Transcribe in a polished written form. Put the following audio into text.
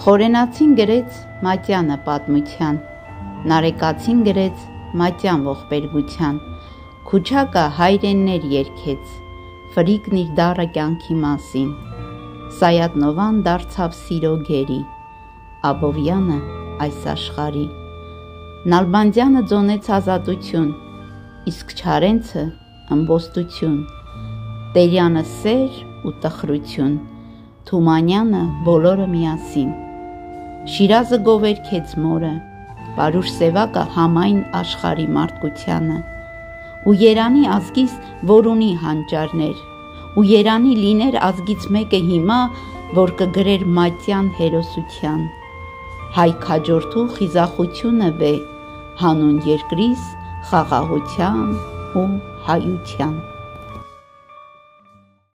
Խորենացին գրեց Մատյանը պատմության, Նարեկացին գրեց Մատյան ողբերգության, Քուչակը հայրեններ երգեց, Ֆրիկն իր դառը կյանքի մասին, Սայաթնովան դարձավ սիրո գերի, Աբովյանը այս աշխարհի, Նալբանդյանը ձոնեց ազատություն, իսկ Չարենցը ըմբոստություն, Տերյանը սեր ու տխրություն, Թումանյանը բոլորը միասին, Շիրազը գովերգեց մորը, Պարուշ Սևակը համայն աշխարհի մարդկությանը, ու Երանի ազգիս, որ ունի հանճարներ, ու Երանի լիներ ազգից մեկը հիմա, որ կգրեր Մատյան հերոսության, հայ քաջորդու խիզախությունը վե, հանուն երկրիս խաղաղության ու հայության։